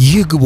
ይግቡ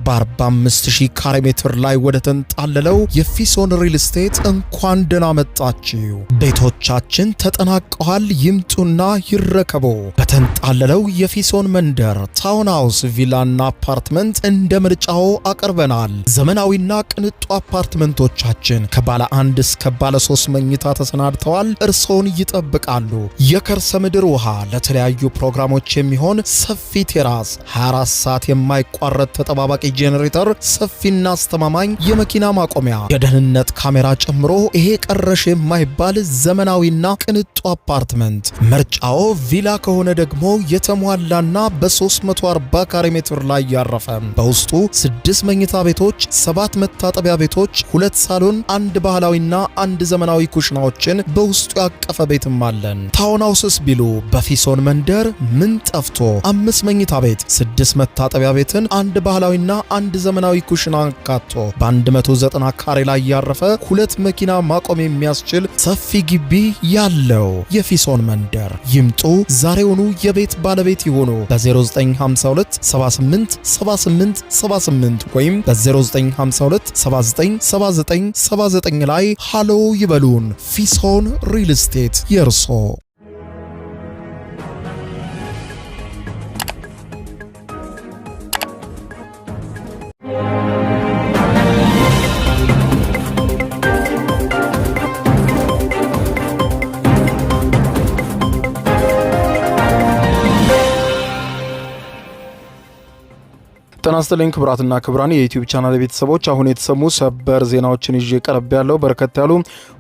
በ45000 ካሬ ሜትር ላይ ወደ ተንጣለለው የፊሶን ሪል ስቴት እንኳን ደህና መጣችሁ። ቤቶቻችን ተጠናቀዋል። ይምጡና ይረከቡ። በተንጣለለው የፊሶን መንደር ታውን ሃውስ፣ ቪላና አፓርትመንት እንደ ምርጫው አቀርበናል። ዘመናዊና ቅንጡ አፓርትመንቶቻችን ከባለ 1 እስከ ባለ 3 መኝታ ተሰናድተዋል። እርሶን ይጠብቃሉ። የከርሰ ምድር ውሃ፣ ለተለያዩ ፕሮግራሞች የሚሆን ሰፊ ቴራስ፣ 24 ሰዓት የማይቋረጥ ተጠባባቂ ጄኔሬተር፣ ሰፊና አስተማማኝ የመኪና ማቆሚያ፣ የደህንነት ካሜራ ጨምሮ ይሄ ቀረሽ የማይባል ዘመናዊና ቅንጡ አፓርትመንት። ምርጫው ቪላ ከሆነ ደግሞ የተሟላና በ340 ካሬ ሜትር ላይ ያረፈ በውስጡ 6 መኝታ ቤቶች፣ 7 መታጠቢያ ቤቶች፣ 2 ሳሎን፣ 1 ባህላዊና 1 ዘመናዊ ኩሽናዎችን በውስጡ ያቀፈ ቤትም አለን። ታውን ሃውስስ ቢሉ በፊሶን መንደር ምን ጠፍቶ 5 መኝታ ቤት፣ 6 መታጠቢያ ቤትን፣ 1 ባህላዊና 1 ዘመናዊ ኩሽና አካቶ በ190 ካሬ ላይ ያረፈ 2 መኪና ማቆም የሚያስችል ሰፊ ግቢ ያለው የፊሶን መንደር። ይምጡ፣ ዛሬውኑ የቤት ባለቤት ይሆኑ። በ0952 78 78 78 ወይም በ0952 79 79 79 ላይ ሃሎ ይበሉን። ፊሶን ሪል ስቴት የርሶ። ጤና ይስጥልኝ ክቡራትና ክቡራን የዩቲዩብ ቻናል ቤተሰቦች፣ አሁን የተሰሙ ሰበር ዜናዎችን ይዤ ቀርብ ያለው በርከት ያሉ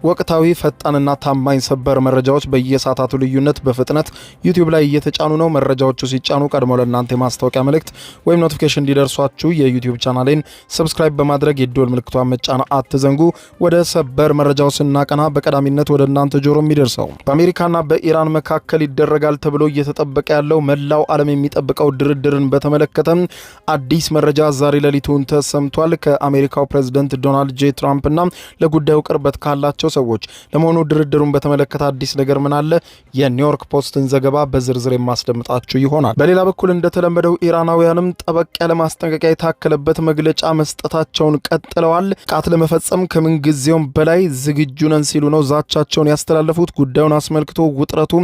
ወቅታዊ ፈጣንና ታማኝ ሰበር መረጃዎች በየሰዓታቱ ልዩነት በፍጥነት ዩቲዩብ ላይ እየተጫኑ ነው። መረጃዎቹ ሲጫኑ ቀድሞ ለእናንተ የማስታወቂያ መልእክት ወይም ኖቲፊኬሽን እንዲደርሷችሁ የዩቲዩብ ቻናሌን ሰብስክራይብ በማድረግ የደወል ምልክቷን መጫን አትዘንጉ። ወደ ሰበር መረጃው ስናቀና በቀዳሚነት ወደ እናንተ ጆሮ የሚደርሰው በአሜሪካና በኢራን መካከል ይደረጋል ተብሎ እየተጠበቀ ያለው መላው ዓለም የሚጠብቀው ድርድርን በተመለከተ አዲስ መረጃ ዛሬ ሌሊቱን ተሰምቷል። ከአሜሪካው ፕሬዝዳንት ዶናልድ ጄ ትራምፕ እና ለጉዳዩ ቅርበት ካላቸው ሰዎች። ለመሆኑ ድርድሩን በተመለከተ አዲስ ነገር ምን አለ? የኒውዮርክ ፖስትን ዘገባ በዝርዝር የማስደምጣችሁ ይሆናል። በሌላ በኩል እንደተለመደው ኢራናውያንም ጠበቅ ያለ ማስጠንቀቂያ የታከለበት መግለጫ መስጠታቸውን ቀጥለዋል። ጥቃት ለመፈጸም ከምንጊዜውም በላይ ዝግጁ ነን ሲሉ ነው ዛቻቸውን ያስተላለፉት። ጉዳዩን አስመልክቶ ውጥረቱ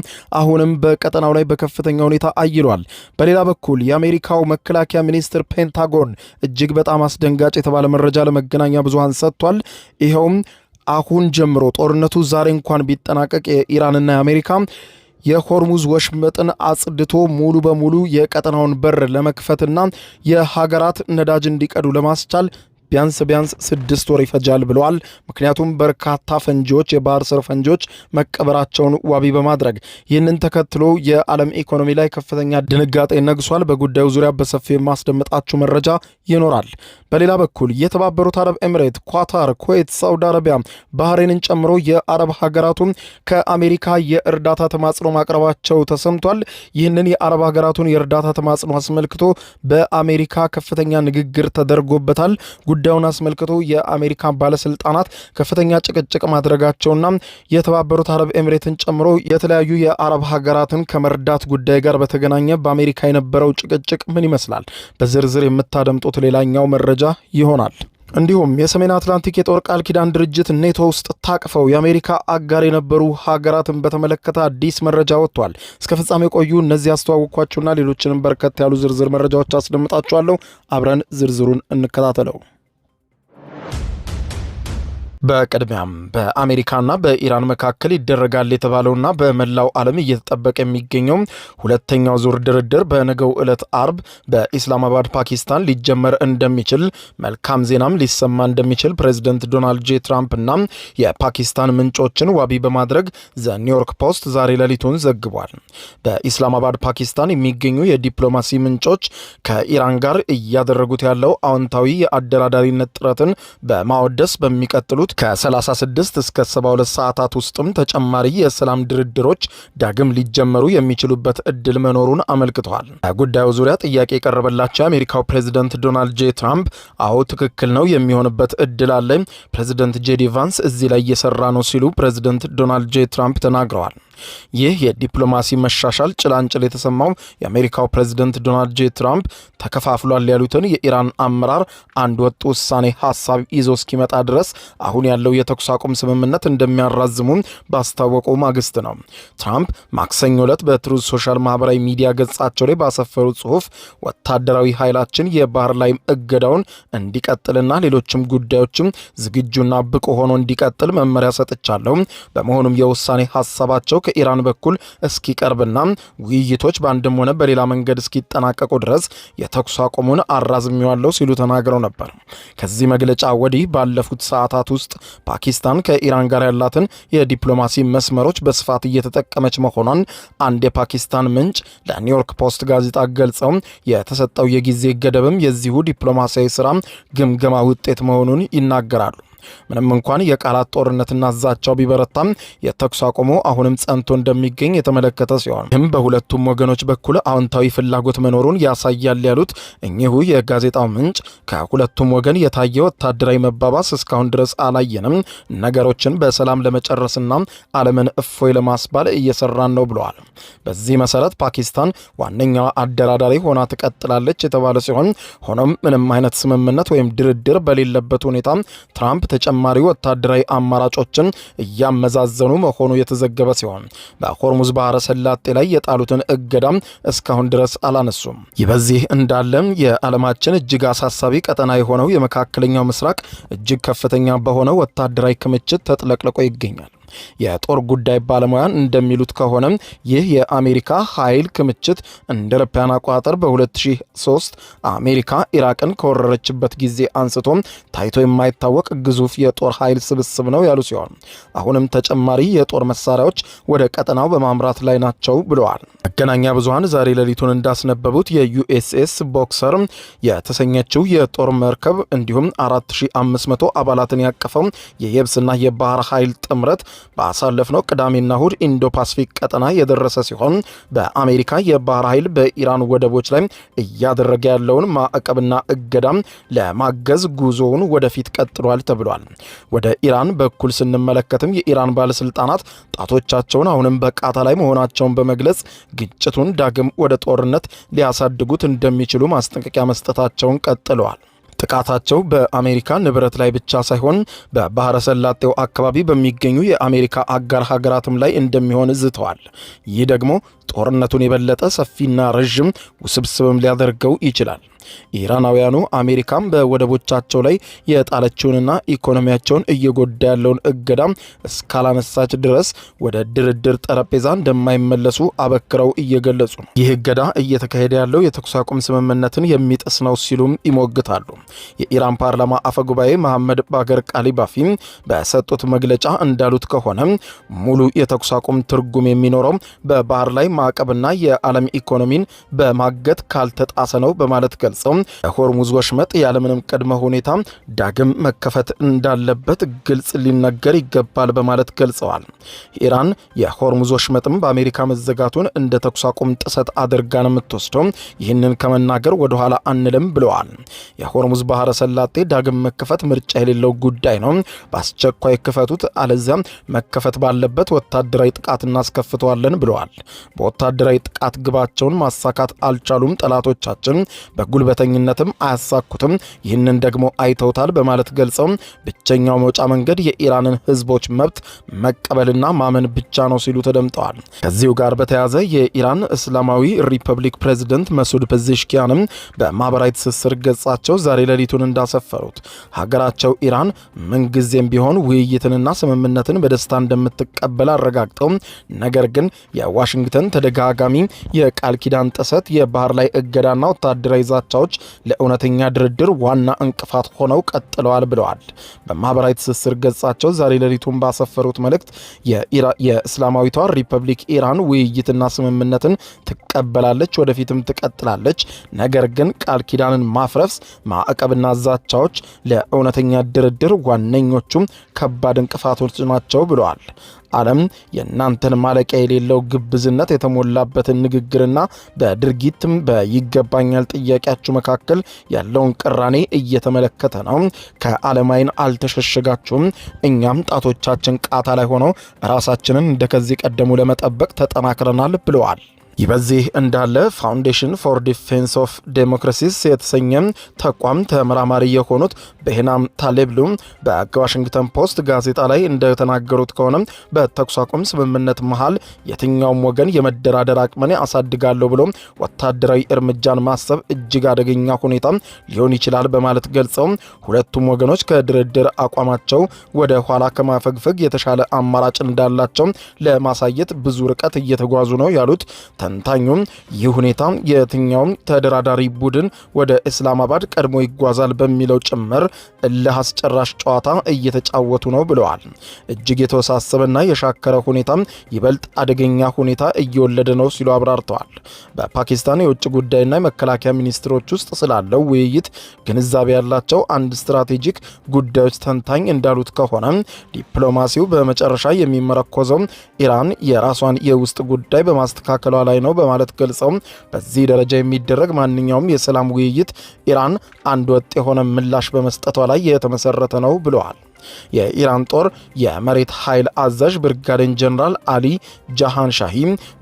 አሁንም በቀጠናው ላይ በከፍተኛ ሁኔታ አይሏል። በሌላ በኩል የአሜሪካው መከላከያ ሚኒስትር ፔንታጎን እጅግ በጣም አስደንጋጭ የተባለ መረጃ ለመገናኛ ብዙሃን ሰጥቷል። ይኸውም አሁን ጀምሮ ጦርነቱ ዛሬ እንኳን ቢጠናቀቅ የኢራንና የአሜሪካ የሆርሙዝ ወሽመጥን አጽድቶ ሙሉ በሙሉ የቀጠናውን በር ለመክፈትና የሀገራት ነዳጅ እንዲቀዱ ለማስቻል ቢያንስ 6 ወር ይፈጃል ብለዋል። ምክንያቱም በርካታ ፈንጂዎች፣ የባህር ስር ፈንጂዎች መቀበራቸውን ዋቢ በማድረግ ይህንን ተከትሎ የዓለም ኢኮኖሚ ላይ ከፍተኛ ድንጋጤ ነግሷል። በጉዳዩ ዙሪያ በሰፊው የማስደምጣችሁ መረጃ ይኖራል። በሌላ በኩል የተባበሩት አረብ ኤምሬት፣ ኳታር፣ ኩዌት፣ ሳውዲ አረቢያ፣ ባህሬንን ጨምሮ የአረብ ሀገራቱን ከአሜሪካ የእርዳታ ተማጽኖ ማቅረባቸው ተሰምቷል። ይህንን የአረብ ሀገራቱን የእርዳታ ተማጽኖ አስመልክቶ በአሜሪካ ከፍተኛ ንግግር ተደርጎበታል። ጉዳዩን አስመልክቶ የአሜሪካ ባለስልጣናት ከፍተኛ ጭቅጭቅ ማድረጋቸውና የተባበሩት አረብ ኤምሬትን ጨምሮ የተለያዩ የአረብ ሀገራትን ከመርዳት ጉዳይ ጋር በተገናኘ በአሜሪካ የነበረው ጭቅጭቅ ምን ይመስላል? በዝርዝር የምታደምጡት ሌላኛው መረጃ ይሆናል። እንዲሁም የሰሜን አትላንቲክ የጦር ቃል ኪዳን ድርጅት ኔቶ ውስጥ ታቅፈው የአሜሪካ አጋር የነበሩ ሀገራትን በተመለከተ አዲስ መረጃ ወጥቷል። እስከ ፍጻሜ ቆዩ። እነዚህ ያስተዋወቅኳችሁና ሌሎችንም በርከት ያሉ ዝርዝር መረጃዎች አስደምጣችኋለሁ። አብረን ዝርዝሩን እንከታተለው። በቅድሚያም በአሜሪካና በኢራን መካከል ይደረጋል የተባለውና በመላው ዓለም እየተጠበቀ የሚገኘው ሁለተኛው ዙር ድርድር በነገው ዕለት አርብ በኢስላማባድ ፓኪስታን ሊጀመር እንደሚችል መልካም ዜናም ሊሰማ እንደሚችል ፕሬዝዳንት ዶናልድ ጄ ትራምፕና የፓኪስታን ምንጮችን ዋቢ በማድረግ ዘ ኒውዮርክ ፖስት ዛሬ ሌሊቱን ዘግቧል። በኢስላማባድ ፓኪስታን የሚገኙ የዲፕሎማሲ ምንጮች ከኢራን ጋር እያደረጉት ያለው አዎንታዊ የአደራዳሪነት ጥረትን በማወደስ በሚቀጥሉት ከ36 እስከ 72 ሰዓታት ውስጥም ተጨማሪ የሰላም ድርድሮች ዳግም ሊጀመሩ የሚችሉበት እድል መኖሩን አመልክተዋል። በጉዳዩ ዙሪያ ጥያቄ የቀረበላቸው የአሜሪካው ፕሬዝደንት ዶናልድ ጄ ትራምፕ አዎ ትክክል ነው የሚሆንበት እድል አለ፣ ፕሬዝደንት ጄዲ ቫንስ እዚህ ላይ እየሰራ ነው ሲሉ ፕሬዝደንት ዶናልድ ጄ ትራምፕ ተናግረዋል። ይህ የዲፕሎማሲ መሻሻል ጭላንጭል የተሰማው የአሜሪካው ፕሬዝደንት ዶናልድ ጄ ትራምፕ ተከፋፍሏል ያሉትን የኢራን አመራር አንድ ወጥ ውሳኔ ሀሳብ ይዞ እስኪመጣ ድረስ አሁን ያለው የተኩስ አቁም ስምምነት እንደሚያራዝሙ ባስታወቁ ማግስት ነው። ትራምፕ ማክሰኞ ዕለት በትሩዝ ሶሻል ማህበራዊ ሚዲያ ገጻቸው ላይ ባሰፈሩ ጽሑፍ ወታደራዊ ኃይላችን የባህር ላይ እገዳውን እንዲቀጥልና ሌሎችም ጉዳዮችም ዝግጁና ብቁ ሆኖ እንዲቀጥል መመሪያ ሰጥቻለሁ። በመሆኑም የውሳኔ ሀሳባቸው ከኢራን በኩል እስኪቀርብና ውይይቶች በአንድም ሆነ በሌላ መንገድ እስኪጠናቀቁ ድረስ የተኩስ አቁሙን አራዝሜዋለሁ ሲሉ ተናግረው ነበር። ከዚህ መግለጫ ወዲህ ባለፉት ሰዓታት ውስጥ ፓኪስታን ከኢራን ጋር ያላትን የዲፕሎማሲ መስመሮች በስፋት እየተጠቀመች መሆኗን አንድ የፓኪስታን ምንጭ ለኒውዮርክ ፖስት ጋዜጣ ገልጸው የተሰጠው የጊዜ ገደብም የዚሁ ዲፕሎማሲያዊ ስራ ግምገማ ውጤት መሆኑን ይናገራሉ። ምንም እንኳን የቃላት ጦርነትና ዛቻው ቢበረታም የተኩስ አቁሙ አሁንም ጸንቶ እንደሚገኝ የተመለከተ ሲሆን ይህም በሁለቱም ወገኖች በኩል አዎንታዊ ፍላጎት መኖሩን ያሳያል ያሉት እኚሁ የጋዜጣው ምንጭ ከሁለቱም ወገን የታየ ወታደራዊ መባባስ እስካሁን ድረስ አላየንም፣ ነገሮችን በሰላም ለመጨረስና ዓለምን እፎይ ለማስባል እየሰራን ነው ብለዋል። በዚህ መሰረት ፓኪስታን ዋነኛዋ አደራዳሪ ሆና ትቀጥላለች የተባለ ሲሆን ሆኖም ምንም አይነት ስምምነት ወይም ድርድር በሌለበት ሁኔታ ትራምፕ ተጨማሪ ወታደራዊ አማራጮችን እያመዛዘኑ መሆኑ የተዘገበ ሲሆን በሆርሙዝ ባህረ ሰላጤ ላይ የጣሉትን እገዳ እስካሁን ድረስ አላነሱም። ይህ በዚህ እንዳለም የዓለማችን እጅግ አሳሳቢ ቀጠና የሆነው የመካከለኛው ምስራቅ እጅግ ከፍተኛ በሆነ ወታደራዊ ክምችት ተጥለቅልቆ ይገኛል። የጦር ጉዳይ ባለሙያን እንደሚሉት ከሆነ ይህ የአሜሪካ ኃይል ክምችት እንደ አውሮፓውያን አቆጣጠር በ2003 አሜሪካ ኢራቅን ከወረረችበት ጊዜ አንስቶ ታይቶ የማይታወቅ ግዙፍ የጦር ኃይል ስብስብ ነው ያሉ ሲሆን አሁንም ተጨማሪ የጦር መሳሪያዎች ወደ ቀጠናው በማምራት ላይ ናቸው ብለዋል። መገናኛ ብዙሃን ዛሬ ሌሊቱን እንዳስነበቡት የዩኤስኤስ ቦክሰር የተሰኘችው የጦር መርከብ እንዲሁም 4500 አባላትን ያቀፈው የየብስና የባህር ኃይል ጥምረት ባሳለፍነው ቅዳሜና እሁድ ኢንዶ ፓሲፊክ ቀጠና የደረሰ ሲሆን በአሜሪካ የባህር ኃይል በኢራን ወደቦች ላይ እያደረገ ያለውን ማዕቀብና እገዳ ለማገዝ ጉዞውን ወደፊት ቀጥሏል ተብሏል። ወደ ኢራን በኩል ስንመለከትም የኢራን ባለስልጣናት ጣቶቻቸውን አሁንም በቃታ ላይ መሆናቸውን በመግለጽ ግጭቱን ዳግም ወደ ጦርነት ሊያሳድጉት እንደሚችሉ ማስጠንቀቂያ መስጠታቸውን ቀጥለዋል። ጥቃታቸው በአሜሪካ ንብረት ላይ ብቻ ሳይሆን በባህረ ሰላጤው አካባቢ በሚገኙ የአሜሪካ አጋር ሀገራትም ላይ እንደሚሆን ዝተዋል። ይህ ደግሞ ጦርነቱን የበለጠ ሰፊና ረዥም ውስብስብም ሊያደርገው ይችላል። ኢራናውያኑ አሜሪካም በወደቦቻቸው ላይ የጣለችውንና ኢኮኖሚያቸውን እየጎዳ ያለውን እገዳ እስካላነሳች ድረስ ወደ ድርድር ጠረጴዛ እንደማይመለሱ አበክረው እየገለጹ ነው። ይህ እገዳ እየተካሄደ ያለው የተኩስ አቁም ስምምነትን የሚጥስ ነው ሲሉም ይሞግታሉ። የኢራን ፓርላማ አፈጉባኤ መሐመድ ባገር ቃሊባፊ በሰጡት መግለጫ እንዳሉት ከሆነ ሙሉ የተኩስ አቁም ትርጉም የሚኖረው በባህር ላይ ማዕቀብና የዓለም ኢኮኖሚን በማገት ካልተጣሰ ነው በማለት ገልጸው የሆርሙዝ ወሽመጥ ያለምንም ቅድመ ሁኔታ ዳግም መከፈት እንዳለበት ግልጽ ሊነገር ይገባል በማለት ገልጸዋል። ኢራን የሆርሙዝ ወሽመጥም በአሜሪካ መዘጋቱን እንደ ተኩስ አቁም ጥሰት አድርጋ ነው የምትወስደው። ይህንን ከመናገር ወደኋላ አንልም ብለዋል። የሆርሙዝ ባህረ ሰላጤ ዳግም መከፈት ምርጫ የሌለው ጉዳይ ነው። በአስቸኳይ ክፈቱት፣ አለዚያ መከፈት ባለበት ወታደራዊ ጥቃት እናስከፍተዋለን ብለዋል። በወታደራዊ ጥቃት ግባቸውን ማሳካት አልቻሉም ጠላቶቻችን በጉልበተኝነትም አያሳኩትም፣ ይህንን ደግሞ አይተውታል በማለት ገልጸው ብቸኛው መውጫ መንገድ የኢራንን ህዝቦች መብት መቀበልና ማመን ብቻ ነው ሲሉ ተደምጠዋል። ከዚሁ ጋር በተያያዘ የኢራን እስላማዊ ሪፐብሊክ ፕሬዝደንት መሱድ ፔዜሽኪያንም በማህበራዊ ትስስር ገጻቸው ዛሬ ሌሊቱን እንዳሰፈሩት ሀገራቸው ኢራን ምንጊዜም ቢሆን ውይይትንና ስምምነትን በደስታ እንደምትቀበል አረጋግጠው ነገር ግን የዋሽንግተን ተደጋጋሚ የቃል ኪዳን ጥሰት፣ የባህር ላይ እገዳና ወታደራዊ ዛቻ ዛቻዎች ለእውነተኛ ድርድር ዋና እንቅፋት ሆነው ቀጥለዋል ብለዋል። በማህበራዊ ትስስር ገጻቸው ዛሬ ሌሊቱን ባሰፈሩት መልእክት የእስላማዊቷ ሪፐብሊክ ኢራን ውይይትና ስምምነትን ትቀበላለች፣ ወደፊትም ትቀጥላለች። ነገር ግን ቃል ኪዳንን ማፍረስ፣ ማዕቀብና ዛቻዎች ለእውነተኛ ድርድር ዋነኞቹም ከባድ እንቅፋቶች ናቸው ብለዋል። ዓለም የእናንተን ማለቂያ የሌለው ግብዝነት የተሞላበትን ንግግርና በድርጊትም በይገባኛል ጥያቄያችሁ መካከል ያለውን ቅራኔ እየተመለከተ ነው። ከዓለም ዓይን አልተሸሸጋችሁም። እኛም ጣቶቻችን ቃታ ላይ ሆነው ራሳችንን እንደከዚህ ቀደሙ ለመጠበቅ ተጠናክረናል ብለዋል። ይህ በዚህ እንዳለ ፋውንዴሽን ፎር ዲፌንስ ኦፍ ዴሞክራሲስ የተሰኘ ተቋም ተመራማሪ የሆኑት በሄናም ታሌብሉ በዋሽንግተን ፖስት ጋዜጣ ላይ እንደተናገሩት ከሆነ በተኩስ አቁም ስምምነት መሃል የትኛውም ወገን የመደራደር አቅምን አሳድጋለሁ ብሎ ወታደራዊ እርምጃን ማሰብ እጅግ አደገኛ ሁኔታ ሊሆን ይችላል በማለት ገልጸው ሁለቱም ወገኖች ከድርድር አቋማቸው ወደ ኋላ ከማፈግፈግ የተሻለ አማራጭ እንዳላቸው ለማሳየት ብዙ ርቀት እየተጓዙ ነው ያሉት ተንታኙም ይህ ሁኔታ የትኛውም ተደራዳሪ ቡድን ወደ እስላማባድ ቀድሞ ይጓዛል በሚለው ጭምር እልህ አስጨራሽ ጨዋታ እየተጫወቱ ነው ብለዋል። እጅግ የተወሳሰበና የሻከረ ሁኔታ ይበልጥ አደገኛ ሁኔታ እየወለደ ነው ሲሉ አብራርተዋል። በፓኪስታን የውጭ ጉዳይና የመከላከያ ሚኒስትሮች ውስጥ ስላለው ውይይት ግንዛቤ ያላቸው አንድ ስትራቴጂክ ጉዳዮች ተንታኝ እንዳሉት ከሆነ ዲፕሎማሲው በመጨረሻ የሚመረኮዘው ኢራን የራሷን የውስጥ ጉዳይ በማስተካከሏ ላይ ነው በማለት ገልጸው በዚህ ደረጃ የሚደረግ ማንኛውም የሰላም ውይይት ኢራን አንድ ወጥ የሆነ ምላሽ በመስጠቷ ላይ የተመሰረተ ነው ብለዋል። የኢራን ጦር የመሬት ኃይል አዛዥ ብርጋዴር ጀነራል አሊ ጃሃንሻሂ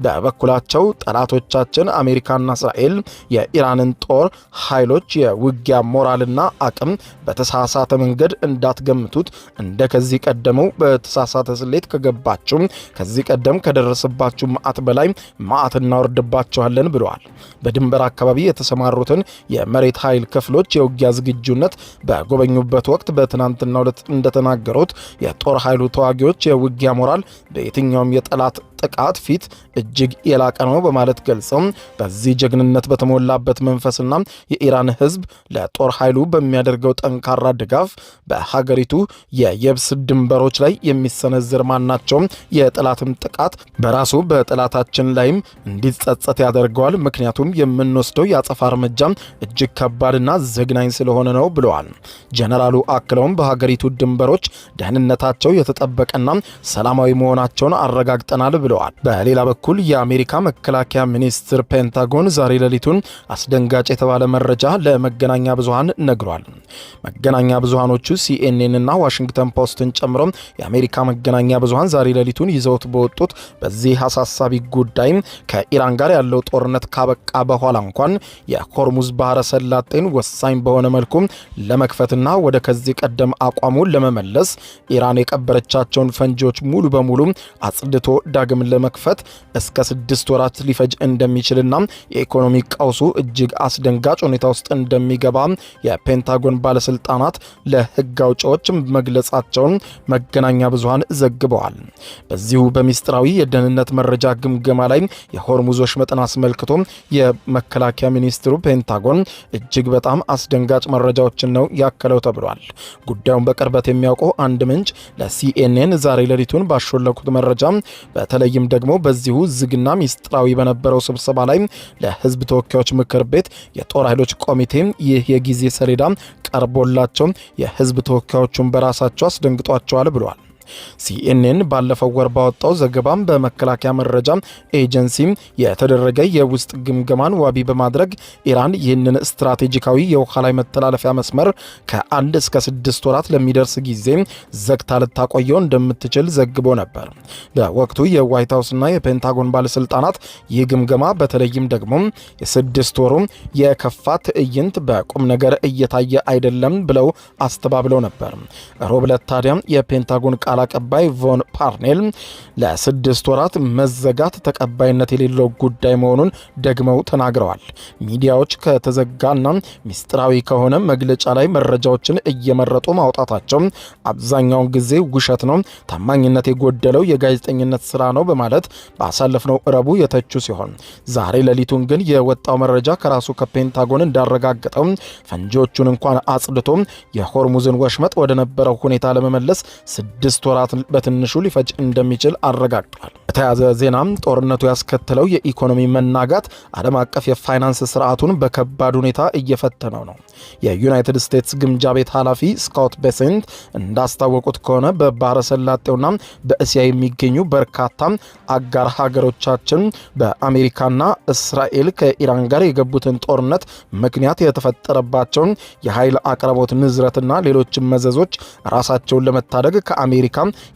በበኩላቸው ጠላቶቻችን አሜሪካና እስራኤል የኢራንን ጦር ኃይሎች የውጊያ ሞራልና አቅም በተሳሳተ መንገድ እንዳትገምቱት፣ እንደ ከዚህ ቀደሙ በተሳሳተ ስሌት ከገባችሁ ከዚህ ቀደም ከደረሰባችሁ መዓት በላይ መዓት እናወርድባችኋለን ብለዋል። በድንበር አካባቢ የተሰማሩትን የመሬት ኃይል ክፍሎች የውጊያ ዝግጁነት በጎበኙበት ወቅት በትናንትናው ዕለት እንደተናገሩት የጦር ኃይሉ ተዋጊዎች የውጊያ ሞራል በየትኛውም የጠላት ጥቃት ፊት እጅግ የላቀ ነው በማለት ገልጸው በዚህ ጀግንነት በተሞላበት መንፈስና የኢራን ሕዝብ ለጦር ኃይሉ በሚያደርገው ጠንካራ ድጋፍ በሀገሪቱ የየብስ ድንበሮች ላይ የሚሰነዝር ማናቸውም የጠላትም ጥቃት በራሱ በጠላታችን ላይም እንዲጸጸት ያደርገዋል። ምክንያቱም የምንወስደው የአጸፋ እርምጃ እጅግ ከባድና ዘግናኝ ስለሆነ ነው ብለዋል። ጀነራሉ አክለውም በሀገሪቱ ድንበሮች ደህንነታቸው የተጠበቀና ሰላማዊ መሆናቸውን አረጋግጠናል ብለዋል። በሌላ በኩል የአሜሪካ መከላከያ ሚኒስትር ፔንታጎን ዛሬ ሌሊቱን አስደንጋጭ የተባለ መረጃ ለመገናኛ ብዙሃን ነግሯል። መገናኛ ብዙሃኖቹ ሲኤንኤን እና ዋሽንግተን ፖስትን ጨምሮ የአሜሪካ መገናኛ ብዙሃን ዛሬ ሌሊቱን ይዘውት በወጡት በዚህ አሳሳቢ ጉዳይ ከኢራን ጋር ያለው ጦርነት ካበቃ በኋላ እንኳን የሆርሙዝ ባህረ ሰላጤን ወሳኝ በሆነ መልኩ ለመክፈትና ወደ ከዚህ ቀደም አቋሙን ለመመለስ ኢራን የቀበረቻቸውን ፈንጂዎች ሙሉ በሙሉ አጽድቶ ዳግም ለመክፈት እስከ 6 ወራት ሊፈጅ እንደሚችልና የኢኮኖሚ ቀውሱ እጅግ አስደንጋጭ ሁኔታ ውስጥ እንደሚገባ የፔንታጎን ባለስልጣናት ለሕግ አውጪዎች መግለጻቸውን መገናኛ ብዙሃን ዘግበዋል። በዚሁ በሚስጥራዊ የደህንነት መረጃ ግምገማ ላይ የሆርሙዝ ወሽመጥን አስመልክቶ የመከላከያ ሚኒስትሩ ፔንታጎን እጅግ በጣም አስደንጋጭ መረጃዎችን ነው ያከለው ተብሏል። ጉዳዩን በቅርበት የሚያውቁ አንድ ምንጭ ለሲኤንኤን ዛሬ ሌሊቱን ባሾለኩት መረጃ በተለይም ደግሞ በዚሁ ዝግና ሚስጥራዊ በነበረው ስብሰባ ላይ ለሕዝብ ተወካዮች ምክር ቤት የጦር ኃይሎች ኮሚቴ ይህ የጊዜ ሰሌዳ ቀርቦላቸው የሕዝብ ተወካዮቹን በራሳቸው አስደንግጧቸዋል ብለዋል። ሲኤንኤን ባለፈው ወር ባወጣው ዘገባም በመከላከያ መረጃ ኤጀንሲ የተደረገ የውስጥ ግምገማን ዋቢ በማድረግ ኢራን ይህንን ስትራቴጂካዊ የውሃ ላይ መተላለፊያ መስመር ከ1 እስከ 6 ወራት ለሚደርስ ጊዜ ዘግታ ልታቆየው እንደምትችል ዘግቦ ነበር። በወቅቱ የዋይት ሃውስና የፔንታጎን ባለስልጣናት ይህ ግምገማ በተለይም ደግሞ የ6 ወሩ የከፋ ትዕይንት በቁም ነገር እየታየ አይደለም ብለው አስተባብለው ነበር። ሮብ ዕለት ታዲያ የፔንታጎን ቃል ቃል አቀባይ ቮን ፓርኔል ለ6 ወራት መዘጋት ተቀባይነት የሌለው ጉዳይ መሆኑን ደግመው ተናግረዋል። ሚዲያዎች ከተዘጋና ሚስጥራዊ ከሆነ መግለጫ ላይ መረጃዎችን እየመረጡ ማውጣታቸው አብዛኛውን ጊዜ ውሸት ነው፣ ታማኝነት የጎደለው የጋዜጠኝነት ስራ ነው በማለት ባሳለፍነው ረቡዕ የተቹ ሲሆን ዛሬ ሌሊቱን ግን የወጣው መረጃ ከራሱ ከፔንታጎን እንዳረጋገጠው ፈንጂዎቹን እንኳን አጽድቶ የሆርሙዝን ወሽመጥ ወደ ነበረው ሁኔታ ለመመለስ 6 ወራት በትንሹ ሊፈጅ እንደሚችል አረጋግጧል። በተያያዘ ዜናም ጦርነቱ ያስከተለው የኢኮኖሚ መናጋት ዓለም አቀፍ የፋይናንስ ስርዓቱን በከባድ ሁኔታ እየፈተነው ነው። የዩናይትድ ስቴትስ ግምጃ ቤት ኃላፊ ስኮት ቤሴንት እንዳስታወቁት ከሆነ በባህረ ሰላጤውና በእስያ የሚገኙ በርካታ አጋር ሀገሮቻችን በአሜሪካና እስራኤል ከኢራን ጋር የገቡትን ጦርነት ምክንያት የተፈጠረባቸውን የኃይል አቅርቦት ንዝረትና ሌሎችም መዘዞች ራሳቸውን ለመታደግ ከአሜሪካ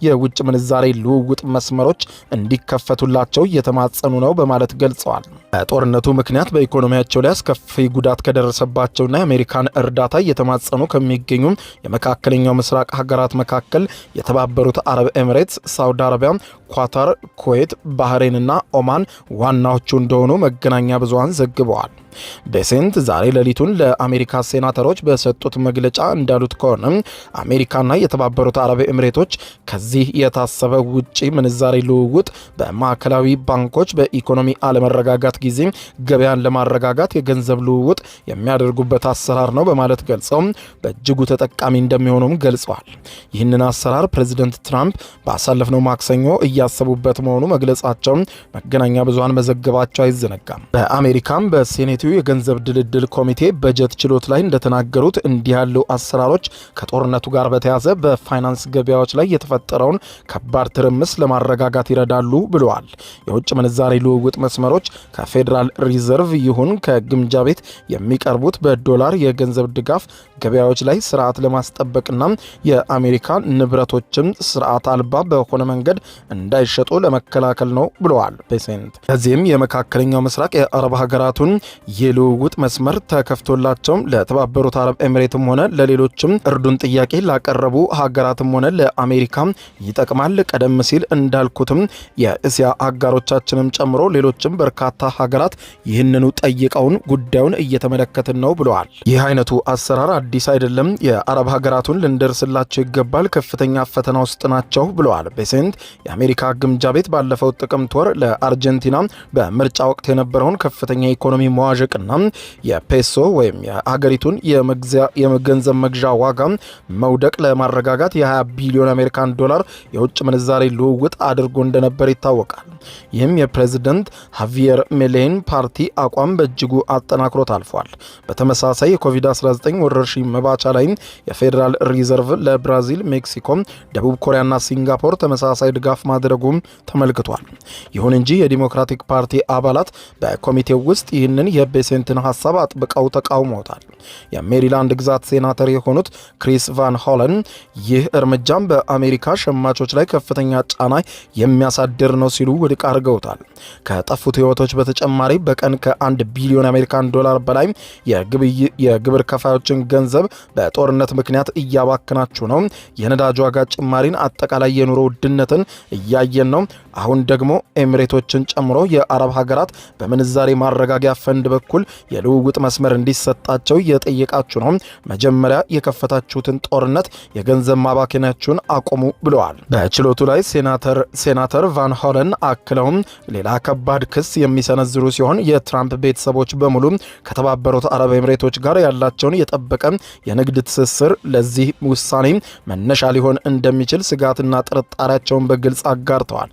የውጭ ምንዛሬ ልውውጥ መስመሮች እንዲከፈቱላቸው እየተማጸኑ ነው በማለት ገልጸዋል። በጦርነቱ ምክንያት በኢኮኖሚያቸው ላይ አስከፊ ጉዳት ከደረሰባቸውና የአሜሪካን እርዳታ እየተማጸኑ ከሚገኙ የመካከለኛው ምስራቅ ሀገራት መካከል የተባበሩት አረብ ኤሚሬትስ፣ ሳውዲ አረቢያ፣ ኳታር፣ ኩዌት፣ ባህሬንና ኦማን ዋናዎቹ እንደሆኑ መገናኛ ብዙሃን ዘግበዋል። ቤሴንት ዛሬ ሌሊቱን ለአሜሪካ ሴናተሮች በሰጡት መግለጫ እንዳሉት ከሆነ አሜሪካና የተባበሩት አረብ ኤሚሬቶች ከዚህ የታሰበ ውጪ ምንዛሬ ልውውጥ በማዕከላዊ ባንኮች በኢኮኖሚ አለመረጋጋት ጊዜ ገበያን ለማረጋጋት የገንዘብ ልውውጥ የሚያደርጉበት አሰራር ነው በማለት ገልጸው በእጅጉ ተጠቃሚ እንደሚሆኑም ገልጸዋል። ይህንን አሰራር ፕሬዚደንት ትራምፕ ባሳለፍነው ማክሰኞ እያሰቡበት መሆኑ መግለጻቸውን መገናኛ ብዙሃን መዘገባቸው አይዘነጋም። በአሜሪካም በሴኔቱ የገንዘብ ድልድል ኮሚቴ በጀት ችሎት ላይ እንደተናገሩት እንዲህ ያሉ አሰራሮች ከጦርነቱ ጋር በተያያዘ በፋይናንስ ገበያዎች ላይ የተፈጠረውን ከባድ ትርምስ ለማረጋጋት ይረዳሉ ብለዋል። የውጭ ምንዛሬ ልውውጥ መስመሮች ከፌዴራል ሪዘርቭ ይሁን ከግምጃ ቤት የሚቀርቡት በዶላር የገንዘብ ድጋፍ ገበያዎች ላይ ስርዓት ለማስጠበቅና የአሜሪካ ንብረቶችን ስርዓት አልባ በሆነ መንገድ እንዳይሸጡ ለመከላከል ነው ብለዋል ቤሴንት። ከዚህም የመካከለኛው ምስራቅ የአረብ ሀገራቱን የልውውጥ መስመር ተከፍቶላቸው ለተባበሩት አረብ ኤሚሬትም ሆነ ለሌሎችም እርዱን ጥያቄ ላቀረቡ ሀገራትም ሆነ ለአሜሪካ ይጠቅማል። ቀደም ሲል እንዳልኩትም የእስያ አጋሮቻችንም ጨምሮ ሌሎችም በርካታ ሀገራት ይህንኑ ጠይቀውን ጉዳዩን እየተመለከትን ነው ብለዋል። ይህ አይነቱ አሰራር አዲስ አይደለም። የአረብ ሀገራቱን ልንደርስላቸው ይገባል፣ ከፍተኛ ፈተና ውስጥ ናቸው ብለዋል ቤሴንት። የአሜሪካ ግምጃ ቤት ባለፈው ጥቅምት ወር ለአርጀንቲና በምርጫ ወቅት የነበረውን ከፍተኛ ኢኮኖሚ መዋዠቅና የፔሶ ወይም የሀገሪቱን የገንዘብ መግዣ ዋጋ መውደቅ ለማረጋጋት የ20 ቢሊዮን አሜሪካን ዶላር የውጭ ምንዛሬ ልውውጥ አድርጎ እንደነበር ይታወቃል። ይህም የፕሬዝደንት ሃቪየር ሚሌይን ፓርቲ አቋም በእጅጉ አጠናክሮት አልፏል። በተመሳሳይ የኮቪድ-19 ወረርሽኝ መባቻ ላይ የፌዴራል ሪዘርቭ ለብራዚል፣ ሜክሲኮ፣ ደቡብ ኮሪያና ሲንጋፖር ተመሳሳይ ድጋፍ ማድረጉም ተመልክቷል። ይሁን እንጂ የዲሞክራቲክ ፓርቲ አባላት በኮሚቴው ውስጥ ይህንን የቤሴንትን ሀሳብ አጥብቀው ተቃውመውታል። የሜሪላንድ ግዛት ሴናተር የሆኑት ክሪስ ቫን ሆለን ይህ እርምጃም በአሜሪካ ሸማቾች ላይ ከፍተኛ ጫና የሚያሳድር ነው ሲሉ ውድቅ አድርገውታል። ከጠፉት ሕይወቶች በተጨማሪ በቀን ከ1 ቢሊዮን አሜሪካን ዶላር በላይ የግብር ከፋዮችን ገንዘብ በጦርነት ምክንያት እያባክናችሁ ነው። የነዳጅ ዋጋ ጭማሪን፣ አጠቃላይ የኑሮ ውድነትን እያየን ነው። አሁን ደግሞ ኤሚሬቶችን ጨምሮ የአረብ ሀገራት በምንዛሬ ማረጋጊያ ፈንድ በኩል የልውውጥ መስመር እንዲሰጣቸው እየጠየቃችሁ ነው። መጀመሪያ የከፈታችሁትን ጦርነት የገንዘብ ማባከናችሁን አቆሙ ብለዋል። በችሎቱ ላይ ሴናተር ቫን ሆለን አክለውም ሌላ ከባድ ክስ የሚሰነዝሩ ሲሆን የትራምፕ ቤተሰቦች በሙሉ ከተባበሩት አረብ ኤሚሬቶች ጋር ያላቸውን የጠበቀ የንግድ ትስስር ለዚህ ውሳኔ መነሻ ሊሆን እንደሚችል ስጋትና ጥርጣሬያቸውን በግልጽ አጋርተዋል።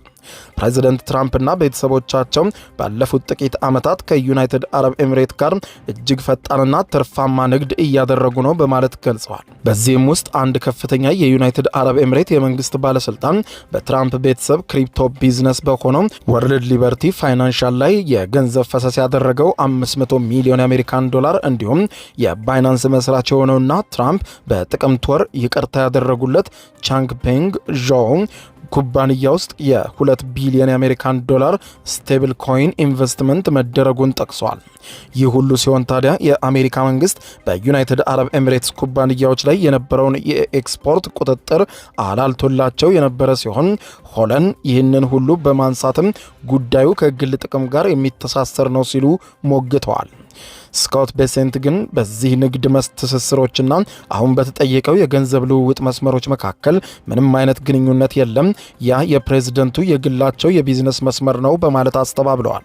ፕሬዚደንት ትራምፕና ቤተሰቦቻቸው ባለፉት ጥቂት ዓመታት ከዩናይትድ አረብ ኤሚሬት ጋር እጅግ ፈጣንና ትርፋማ ንግድ እያደረጉ ነው በማለት ገልጸዋል። በዚህም ውስጥ አንድ ከፍተኛ የዩናይትድ አረብ ኤሚሬት የመንግስት ባለስልጣን በትራምፕ ቤተሰብ ክሪፕቶ ቢዝነስ በሆነው ወርልድ ሊበርቲ ፋይናንሻል ላይ የገንዘብ ፈሰስ ያደረገው 500 ሚሊዮን የአሜሪካን ዶላር እንዲሁም የባይናንስ መስራች የሆነውና ትራምፕ በጥቅምት ወር ይቅርታ ያደረጉለት ቻንግ ፔንግ ዦው ኩባንያ ውስጥ የ2 ቢሊዮን የአሜሪካን ዶላር ስቴብል ኮይን ኢንቨስትመንት መደረጉን ጠቅሷል። ይህ ሁሉ ሲሆን ታዲያ የአሜሪካ መንግስት በዩናይትድ አረብ ኤሚሬትስ ኩባንያዎች ላይ የነበረውን የኤክስፖርት ቁጥጥር አላልቶላቸው የነበረ ሲሆን ሆለን ይህንን ሁሉ በማንሳትም ጉዳዩ ከግል ጥቅም ጋር የሚተሳሰር ነው ሲሉ ሞግተዋል። ስኮት ቤሴንት ግን በዚህ ንግድ ትስስሮችና አሁን በተጠየቀው የገንዘብ ልውውጥ መስመሮች መካከል ምንም አይነት ግንኙነት የለም፣ ያ የፕሬዝደንቱ የግላቸው የቢዝነስ መስመር ነው በማለት አስተባብለዋል።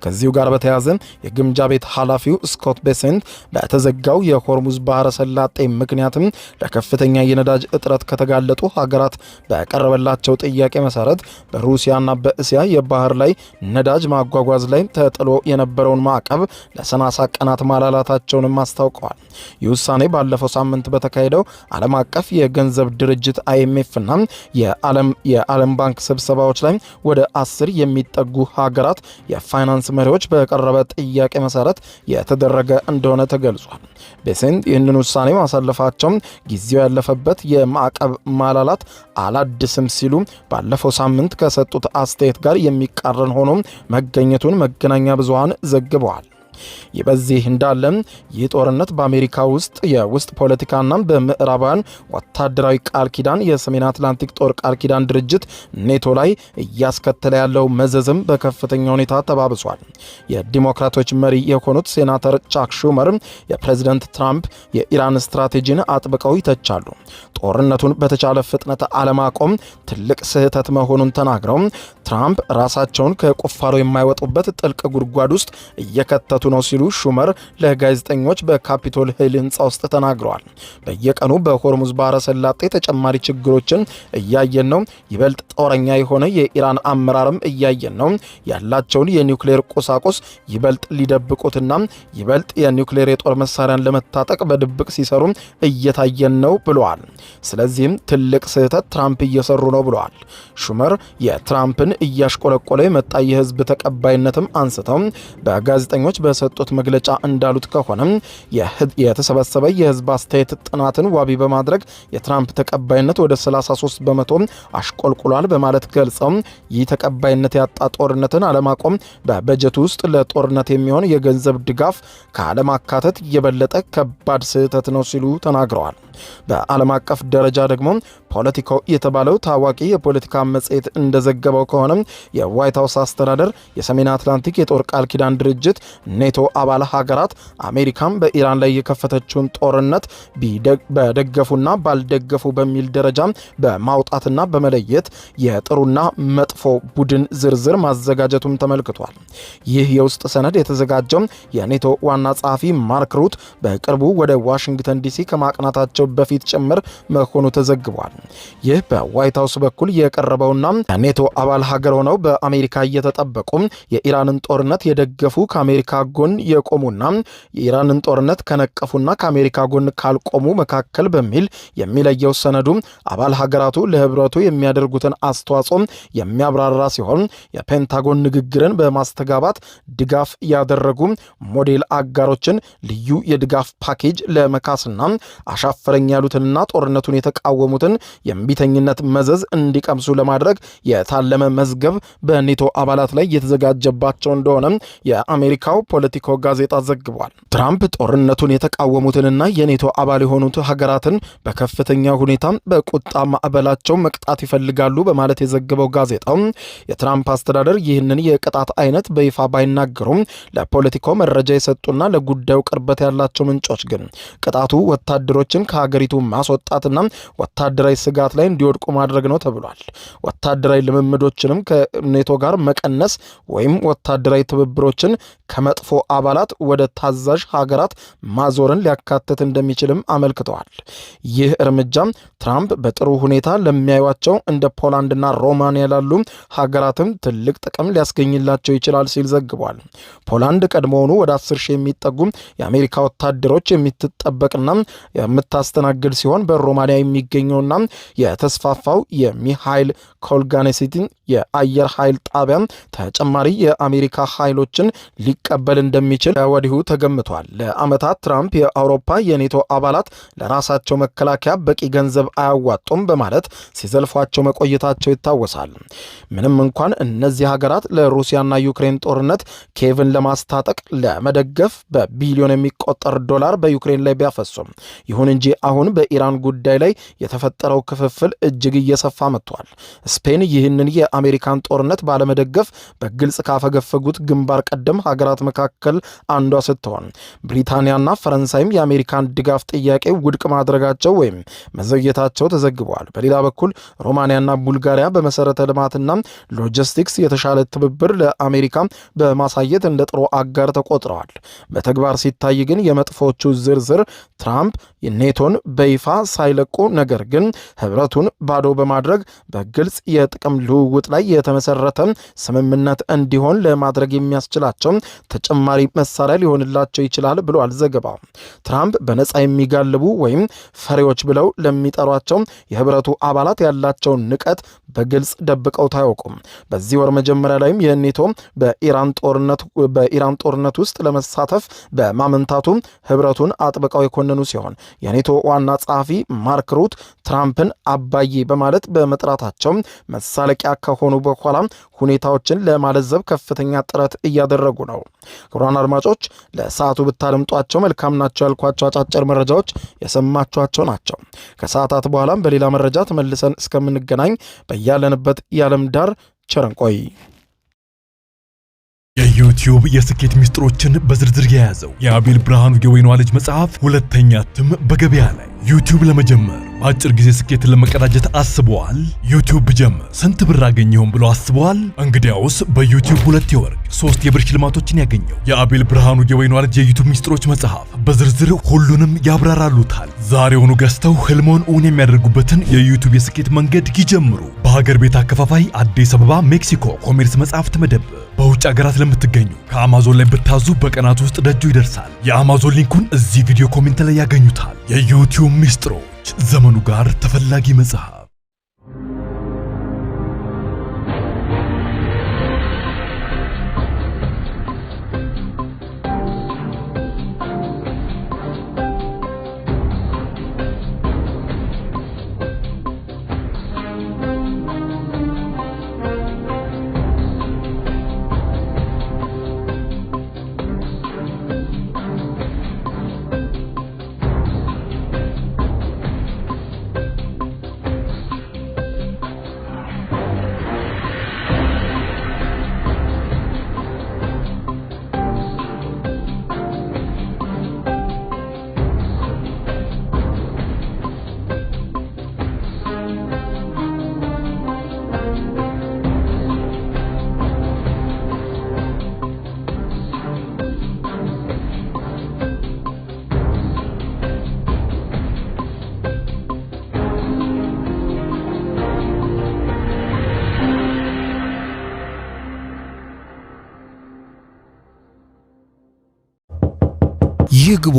ከዚሁ ጋር በተያያዘ የግምጃ ቤት ኃላፊው ስኮት ቤሴንት በተዘጋው የሆርሙዝ ባህረ ሰላጤ ምክንያትም ለከፍተኛ የነዳጅ እጥረት ከተጋለጡ ሀገራት በቀረበላቸው ጥያቄ መሰረት በሩሲያና በእስያ የባህር ላይ ነዳጅ ማጓጓዝ ላይ ተጥሎ የነበረውን ማዕቀብ ለ30 ቀናት ማላላታቸውንም አስታውቀዋል። ይህ ውሳኔ ባለፈው ሳምንት በተካሄደው ዓለም አቀፍ የገንዘብ ድርጅት IMF እና የዓለም ባንክ ስብሰባዎች ላይ ወደ 10 የሚጠጉ ሀገራት የፋይናንስ መሪዎች በቀረበ ጥያቄ መሰረት የተደረገ እንደሆነ ተገልጿል። ቤሴንት ይህንን ውሳኔ ማሳለፋቸው ጊዜው ያለፈበት የማዕቀብ ማላላት አላድስም ሲሉ ባለፈው ሳምንት ከሰጡት አስተያየት ጋር የሚቃረን ሆኖ መገኘቱን መገናኛ ብዙሃን ዘግበዋል። ይህ በዚህ እንዳለ ይህ ጦርነት በአሜሪካ ውስጥ የውስጥ ፖለቲካና በምዕራባውያን ወታደራዊ ቃል ኪዳን የሰሜን አትላንቲክ ጦር ቃል ኪዳን ድርጅት ኔቶ ላይ እያስከተለ ያለው መዘዝም በከፍተኛ ሁኔታ ተባብሷል። የዲሞክራቶች መሪ የሆኑት ሴናተር ቻክ ሹመር የፕሬዝደንት ትራምፕ የኢራን ስትራቴጂን አጥብቀው ይተቻሉ። ጦርነቱን በተቻለ ፍጥነት አለማቆም ትልቅ ስህተት መሆኑን ተናግረው ትራምፕ ራሳቸውን ከቁፋሮ የማይወጡበት ጥልቅ ጉድጓድ ውስጥ እየከተቱ ነው ሲሉ ሹመር ለጋዜጠኞች በካፒቶል ሂል ህንፃ ውስጥ ተናግረዋል። በየቀኑ በሆርሙዝ ባህረ ሰላጤ ተጨማሪ ችግሮችን እያየን ነው። ይበልጥ ጦረኛ የሆነ የኢራን አመራርም እያየን ነው። ያላቸውን የኒውክሌር ቁሳቁስ ይበልጥ ሊደብቁትና ይበልጥ የኒውክሌር የጦር መሳሪያን ለመታጠቅ በድብቅ ሲሰሩ እየታየን ነው ብለዋል። ስለዚህም ትልቅ ስህተት ትራምፕ እየሰሩ ነው ብለዋል። ሹመር የትራምፕን እያሽቆለቆለ የመጣ የህዝብ ተቀባይነትም አንስተው በጋዜጠኞች በሰጡት መግለጫ እንዳሉት ከሆነ የተሰበሰበ የህዝብ አስተያየት ጥናትን ዋቢ በማድረግ የትራምፕ ተቀባይነት ወደ 33 በመቶ አሽቆልቁሏል በማለት ገልጸው ይህ ተቀባይነት ያጣ ጦርነትን አለማቆም በበጀት ውስጥ ለጦርነት የሚሆን የገንዘብ ድጋፍ ካለማካተት የበለጠ ከባድ ስህተት ነው ሲሉ ተናግረዋል። በዓለም አቀፍ ደረጃ ደግሞ ፖለቲኮ የተባለው ታዋቂ የፖለቲካ መጽሔት እንደዘገበው ከሆነ የዋይት ሃውስ አስተዳደር የሰሜን አትላንቲክ የጦር ቃል ኪዳን ድርጅት ኔቶ አባል ሀገራት አሜሪካም በኢራን ላይ የከፈተችውን ጦርነት በደገፉና ባልደገፉ በሚል ደረጃ በማውጣትና በመለየት የጥሩና መጥፎ ቡድን ዝርዝር ማዘጋጀቱም ተመልክቷል። ይህ የውስጥ ሰነድ የተዘጋጀው የኔቶ ዋና ጸሐፊ ማርክ ሩት በቅርቡ ወደ ዋሽንግተን ዲሲ ከማቅናታቸው በፊት ጭምር መሆኑ ተዘግቧል። ይህ በዋይት ሃውስ በኩል የቀረበውና የኔቶ አባል ሀገር ሆነው በአሜሪካ እየተጠበቁ የኢራንን ጦርነት የደገፉ ከአሜሪካ ጎን የቆሙና የኢራንን ጦርነት ከነቀፉና ከአሜሪካ ጎን ካልቆሙ መካከል በሚል የሚለየው ሰነዱ አባል ሀገራቱ ለህብረቱ የሚያደርጉትን አስተዋጽኦ የሚያብራራ ሲሆን የፔንታጎን ንግግርን በማስተጋባት ድጋፍ ያደረጉ ሞዴል አጋሮችን ልዩ የድጋፍ ፓኬጅ ለመካስና አሻፈረኝ ያሉትንና ጦርነቱን የተቃወሙትን የእምቢተኝነት መዘዝ እንዲቀምሱ ለማድረግ የታለመ መዝገብ በኔቶ አባላት ላይ የተዘጋጀባቸው እንደሆነ የአሜሪካው ፖለቲኮ ጋዜጣ ዘግቧል። ትራምፕ ጦርነቱን የተቃወሙትንና የኔቶ አባል የሆኑት ሀገራትን በከፍተኛ ሁኔታ በቁጣ ማዕበላቸው መቅጣት ይፈልጋሉ በማለት የዘገበው ጋዜጣው የትራምፕ አስተዳደር ይህንን የቅጣት አይነት በይፋ ባይናገሩም ለፖለቲኮ መረጃ የሰጡና ለጉዳዩ ቅርበት ያላቸው ምንጮች ግን ቅጣቱ ወታደሮችን ከሀገሪቱ ማስወጣትና ወታደራዊ ስጋት ላይ እንዲወድቁ ማድረግ ነው ተብሏል። ወታደራዊ ልምምዶችንም ከኔቶ ጋር መቀነስ ወይም ወታደራዊ ትብብሮችን ከመጥፎ አባላት ወደ ታዛዥ ሀገራት ማዞርን ሊያካትት እንደሚችልም አመልክተዋል። ይህ እርምጃም ትራምፕ በጥሩ ሁኔታ ለሚያዩቸው እንደ ፖላንድና ሮማንያ ላሉ ሀገራትም ትልቅ ጥቅም ሊያስገኝላቸው ይችላል ሲል ዘግቧል። ፖላንድ ቀድሞውኑ ወደ 10 ሺህ የሚጠጉ የአሜሪካ ወታደሮች የምትጠበቅና የምታስተናግድ ሲሆን በሮማንያ የሚገኘውና የተስፋፋው የሚሃይል ኮልጋኔሲቲን የአየር ኃይል ጣቢያ ተጨማሪ የአሜሪካ ኃይሎችን ሊቀበል እንደሚችል ወዲሁ ተገምቷል። ለዓመታት ትራምፕ የአውሮፓ የኔቶ አባላት ለራሳቸው መከላከያ በቂ ገንዘብ አያዋጡም በማለት ሲዘልፏቸው መቆየታቸው ይታወሳል። ምንም እንኳን እነዚህ ሀገራት ለሩሲያና ዩክሬን ጦርነት ኪየቭን ለማስታጠቅ ለመደገፍ በቢሊዮን የሚቆጠር ዶላር በዩክሬን ላይ ቢያፈሱም፣ ይሁን እንጂ አሁን በኢራን ጉዳይ ላይ የተፈጠረው ክፍፍል እጅግ እየሰፋ መጥቷል። ስፔን ይህንን የአሜሪካን ጦርነት ባለመደገፍ በግልጽ ካፈገፈጉት ግንባር ቀደም ሀገራት መካከል አንዷ ስትሆን ብሪታንያና ፈረንሳይም የአሜሪካን ድጋፍ ጥያቄ ውድቅ ማድረጋቸው ወይም መዘግየታቸው ተዘግቧል። በሌላ በኩል ሮማኒያና ቡልጋሪያ በመሰረተ ልማትና ሎጂስቲክስ የተሻለ ትብብር ለአሜሪካ በማሳየት እንደ ጥሩ አጋር ተቆጥረዋል። በተግባር ሲታይ ግን የመጥፎቹ ዝርዝር ትራምፕ ኔቶን በይፋ ሳይለቁ ነገር ግን ህብረቱን ባዶ በማድረግ በግልጽ የጥቅም ልውውጥ ላይ የተመሰረተ ስምምነት እንዲሆን ለማድረግ የሚያስችላቸው ተጨማሪ መሳሪያ ሊሆንላቸው ይችላል ብሏል ዘገባው። ትራምፕ በነፃ የሚጋልቡ ወይም ፈሪዎች ብለው ለሚጠሯቸው የህብረቱ አባላት ያላቸውን ንቀት በግልጽ ደብቀው ታያውቁም። በዚህ ወር መጀመሪያ ላይም የኔቶ በኢራን ጦርነት ውስጥ ለመሳተፍ በማመንታቱ ህብረቱን አጥብቀው የኮነኑ ሲሆን የኔቶ ዋና ጸሐፊ ማርክ ሩት ትራምፕን አባዬ በማለት በመጥራታቸው መሳለቂያ ከሆኑ በኋላ ሁኔታዎችን ለማለዘብ ከፍተኛ ጥረት እያደረጉ ነው። ክቡራን አድማጮች ለሰዓቱ ብታደምጧቸው መልካም ናቸው ያልኳቸው አጫጭር መረጃዎች የሰማችኋቸው ናቸው። ከሰዓታት በኋላም በሌላ መረጃ ተመልሰን እስከምንገናኝ በያለንበት የዓለም ዳር ቸር እንቆይ። የዩቲዩብ የስኬት ሚስጥሮችን በዝርዝር የያዘው የአቤል ብርሃኑ የወይኗ ልጅ መጽሐፍ ሁለተኛ እትም በገበያ ላይ። ዩቲዩብ ለመጀመር በአጭር ጊዜ ስኬትን ለመቀዳጀት አስበዋል? ዩቲዩብ ብጀምር ስንት ብር አገኘሁም ብሎ አስበዋል? እንግዲያውስ በዩቲዩብ 2 የወርቅ 3 የብር ሽልማቶችን ያገኘው የአቤል ብርሃኑ የወይኗ ልጅ የዩቲዩብ ሚስጥሮች መጽሐፍ በዝርዝር ሁሉንም ያብራራሉታል። ዛሬውኑ ገዝተው ህልሞን እውን የሚያደርጉበትን የዩቲዩብ የስኬት መንገድ ይጀምሩ። በሀገር ቤት አከፋፋይ አዲስ አበባ ሜክሲኮ ኮሜርስ መጽሐፍት መደብር። በውጭ ሀገራት ለምትገኙ ከአማዞን ላይ ብታዙ በቀናት ውስጥ ደጁ ይደርሳል። የአማዞን ሊንኩን እዚህ ቪዲዮ ኮሜንት ላይ ያገኙታል። የዩቲዩብ ሚስጥሮች ዘመኑ ጋር ተፈላጊ መጽሐፍ። ይግቡ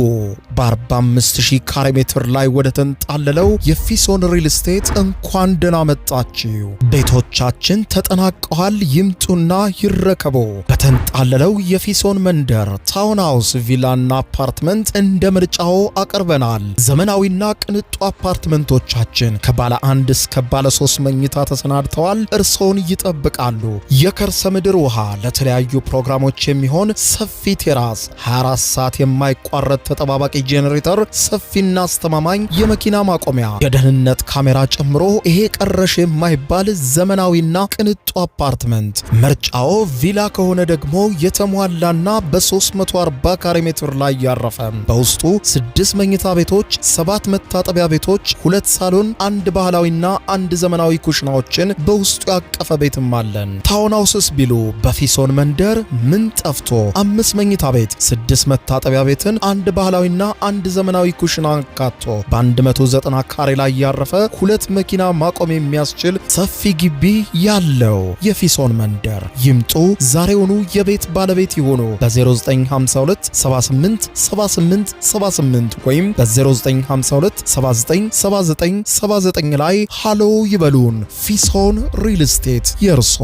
በ45000 ካሬ ሜትር ላይ ወደ ተንጣለለው የፊሶን ሪል ስቴት እንኳን ደህና መጣችሁ። ቤቶቻችን ተጠናቀዋል። ይምጡና ይረከቡ። በተንጣለለው የፊሶን መንደር ታውን ሃውስ፣ ቪላና አፓርትመንት እንደ ምርጫው አቀርበናል። ዘመናዊና ቅንጡ አፓርትመንቶቻችን ከባለ 1 እስከ ባለ 3 መኝታ ተሰናድተዋል። እርሶን ይጠብቃሉ። የከርሰ ምድር ውሃ፣ ለተለያዩ ፕሮግራሞች የሚሆን ሰፊ ቴራስ፣ 24 ሰዓት የማይቋረጥ ተጠባባቂ ጄኔሬተር፣ ሰፊና አስተማማኝ የመኪና ማቆሚያ፣ የደህንነት ካሜራ ጨምሮ ይሄ ቀረሽ የማይባል ዘመናዊና ቅንጡ አፓርትመንት። ምርጫው ቪላ ከሆነ ደግሞ የተሟላና በ340 ካሬ ሜትር ላይ ያረፈ በውስጡ 6 መኝታ ቤቶች፣ 7 መታጠቢያ ቤቶች፣ 2 ሳሎን፣ 1 ባህላዊና 1 ዘመናዊ ኩሽናዎችን በውስጡ ያቀፈ ቤትም አለን። ታውን ሃውስስ ቢሉ በፊሶን መንደር ምን ጠፍቶ 5 መኝታ ቤት፣ 6 መታጠቢያ ቤትን፣ 1 ባህላዊና አንድ ዘመናዊ ኩሽና አካቶ በ190 ካሬ ላይ ያረፈ 2 መኪና ማቆም የሚያስችል ሰፊ ግቢ ያለው የፊሶን መንደር ይምጡ። ዛሬውኑ የቤት ባለቤት ይሆኑ። በ0952 78 78 78 ወይም በ0952 79 79 79 ላይ ሃሎ ይበሉን። ፊሶን ሪል ስቴት የርሶ